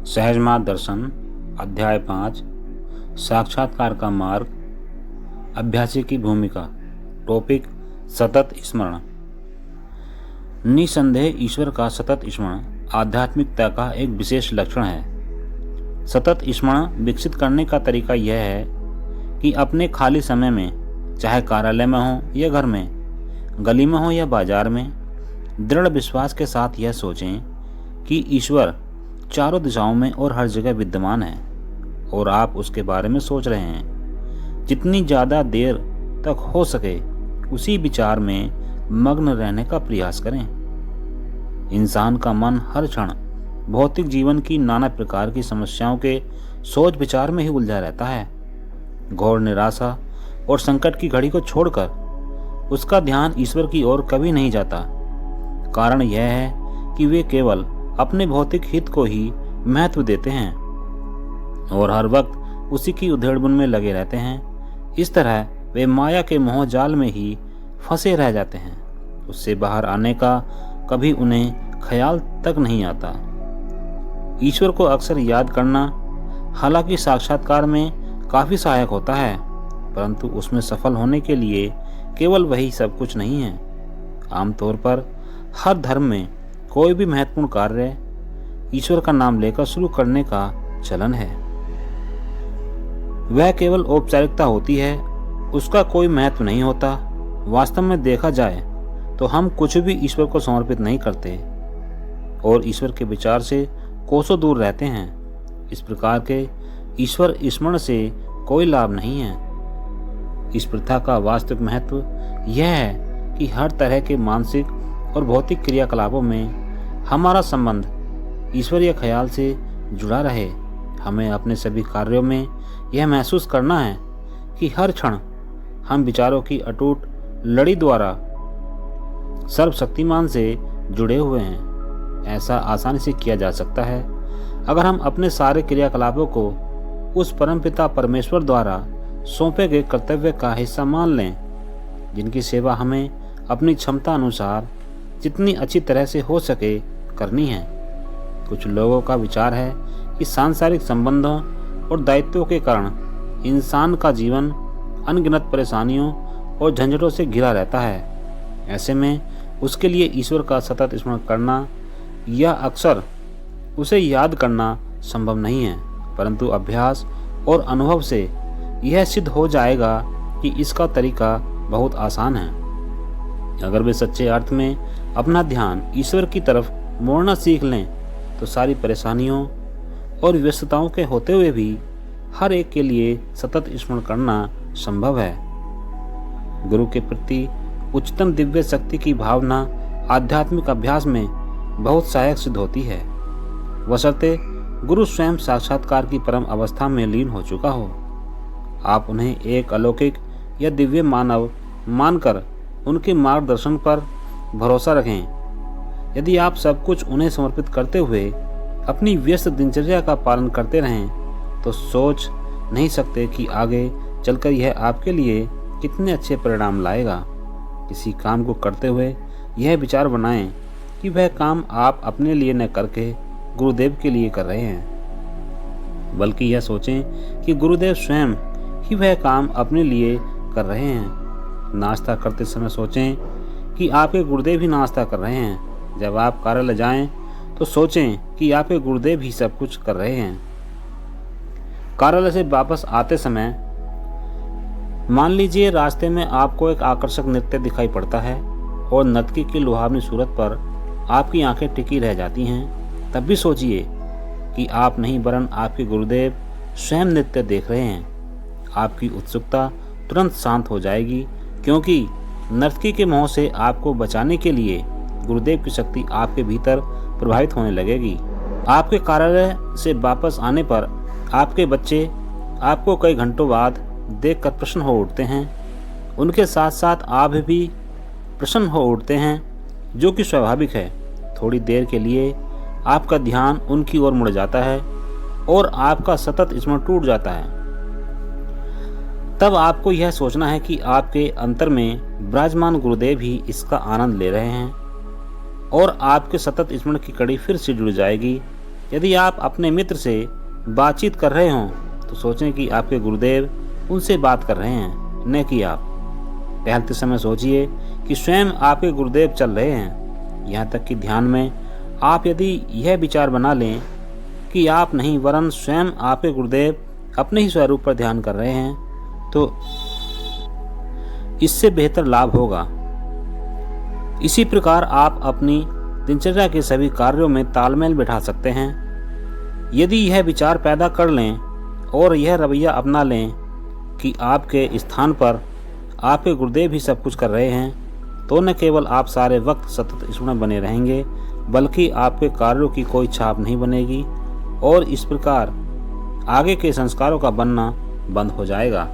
सहज मार्गदर्शन अध्याय 5 साक्षात्कार का मार्ग अभ्यासी की भूमिका। टॉपिक सतत स्मरण। निसंदेह ईश्वर का सतत स्मरण आध्यात्मिकता का एक विशेष लक्षण है। सतत स्मरण विकसित करने का तरीका यह है कि अपने खाली समय में, चाहे कार्यालय में हो या घर में, गली में हो या बाजार में, दृढ़ विश्वास के साथ यह सोचें कि ईश्वर चारों दिशाओं में और हर जगह विद्यमान है और आप उसके बारे में सोच रहे हैं। जितनी ज़्यादा देर तक हो सके उसी विचार में मग्न रहने का प्रयास करें। इंसान का मन हर क्षण भौतिक जीवन की नाना प्रकार की समस्याओं के सोच विचार में ही उलझा रहता है। घोर निराशा और संकट की घड़ी को छोड़कर उसका ध्यान ईश्वर की ओर कभी नहीं जाता। कारण यह है कि वे केवल अपने भौतिक हित को ही महत्व देते हैं और हर वक्त उसी की उधेड़बुन में लगे रहते हैं। इस तरह वे माया के मोह जाल में ही फंसे रह जाते हैं। उससे बाहर आने का कभी उन्हें ख्याल तक नहीं आता। ईश्वर को अक्सर याद करना हालांकि साक्षात्कार में काफी सहायक होता है, परंतु उसमें सफल होने के लिए केवल वही सब कुछ नहीं है। आमतौर पर हर धर्म में कोई भी महत्वपूर्ण कार्य ईश्वर का नाम लेकर शुरू करने का चलन है। वह केवल औपचारिकता होती है, उसका कोई महत्व नहीं होता। वास्तव में देखा जाए तो हम कुछ भी ईश्वर को समर्पित नहीं करते और ईश्वर के विचार से कोसों दूर रहते हैं। इस प्रकार के ईश्वर स्मरण से कोई लाभ नहीं है। इस प्रथा का वास्तविक महत्व यह है कि हर तरह के मानसिक और भौतिक क्रियाकलापों में हमारा संबंध ईश्वरीय ख्याल से जुड़ा रहे। हमें अपने सभी कार्यों में यह महसूस करना है कि हर क्षण हम विचारों की अटूट लड़ी द्वारा सर्वशक्तिमान से जुड़े हुए हैं। ऐसा आसानी से किया जा सकता है अगर हम अपने सारे क्रियाकलापों को उस परमपिता परमेश्वर द्वारा सौंपे गए कर्तव्य का हिस्सा मान लें, जिनकी सेवा हमें अपनी क्षमता अनुसार जितनी अच्छी तरह से हो सके करनी है। कुछ लोगों का विचार है कि सांसारिक संबंधों और दायित्वों के कारण इंसान का जीवन अनगिनत परेशानियों और झंझटों से घिरा रहता है। ऐसे में उसके लिए ईश्वर का सतत स्मरण करना या अक्सर उसे याद करना संभव नहीं है, परंतु अभ्यास और अनुभव से यह सिद्ध हो जाएगा कि इसका तरीका बहुत आसान है। अगर वे सच्चे अर्थ में अपना ध्यान ईश्वर की तरफ मोड़ना सीख लें तो सारी परेशानियों और व्यस्तताओं के होते हुए भी हर एक के लिए सतत स्मरण करना संभव है। गुरु के प्रति उच्चतम दिव्य शक्ति की भावना आध्यात्मिक अभ्यास में बहुत सहायक सिद्ध होती है, बशर्ते गुरु स्वयं साक्षात्कार की परम अवस्था में लीन हो चुका हो। आप उन्हें एक अलौकिक या दिव्य मानव मानकर उनके मार्गदर्शन पर भरोसा रखें। यदि आप सब कुछ उन्हें समर्पित करते हुए अपनी व्यस्त दिनचर्या का पालन करते रहें तो सोच नहीं सकते कि आगे चलकर यह आपके लिए कितने अच्छे परिणाम लाएगा। किसी काम को करते हुए यह विचार बनाएं कि वह काम आप अपने लिए न करके गुरुदेव के लिए कर रहे हैं, बल्कि यह सोचें कि गुरुदेव स्वयं ही वह काम अपने लिए कर रहे हैं। नाश्ता करते समय सोचें कि आपके गुरुदेव ही नाश्ता कर रहे हैं। जब आप कार्यालय जाएं तो सोचें कि आपके गुरुदेव ही सब कुछ कर रहे हैं। कार्यालय से वापस आते समय मान लीजिए रास्ते में आपको एक आकर्षक नृत्य दिखाई पड़ता है और नर्तकी की लुभावनी सूरत पर आपकी आंखें टिकी रह जाती हैं। तब भी सोचिए कि आप नहीं वरन आपके गुरुदेव स्वयं नृत्य देख रहे हैं। आपकी उत्सुकता तुरंत शांत हो जाएगी, क्योंकि नर्तकी के मोह से आपको बचाने के लिए गुरुदेव की शक्ति आपके भीतर प्रभावित होने लगेगी। आपके कार्यालय से वापस आने पर आपके बच्चे आपको कई घंटों बाद देखकर प्रसन्न हो उठते हैं। उनके साथ साथ आप भी प्रसन्न हो उठते हैं, जो कि स्वाभाविक है। थोड़ी देर के लिए आपका ध्यान उनकी ओर मुड़ जाता है और आपका सतत स्मरण टूट जाता है। तब आपको यह सोचना है कि आपके अंतर में विराजमान गुरुदेव ही इसका आनंद ले रहे हैं और आपके सतत स्मरण की कड़ी फिर से जुड़ जाएगी। यदि आप अपने मित्र से बातचीत कर रहे हों तो सोचें कि आपके गुरुदेव उनसे बात कर रहे हैं, न कि आप। टहलते समय सोचिए कि स्वयं आपके गुरुदेव चल रहे हैं। यहाँ तक कि ध्यान में आप यदि यह विचार बना लें कि आप नहीं वरन स्वयं आपके गुरुदेव अपने ही स्वरूप पर ध्यान कर रहे हैं, तो इससे बेहतर लाभ होगा। इसी प्रकार आप अपनी दिनचर्या के सभी कार्यों में तालमेल बिठा सकते हैं। यदि यह विचार पैदा कर लें और यह रवैया अपना लें कि आपके स्थान पर आपके गुरुदेव ही सब कुछ कर रहे हैं, तो न केवल आप सारे वक्त सतत इसमें बने रहेंगे, बल्कि आपके कार्यों की कोई छाप नहीं बनेगी और इस प्रकार आगे के संस्कारों का बनना बंद हो जाएगा।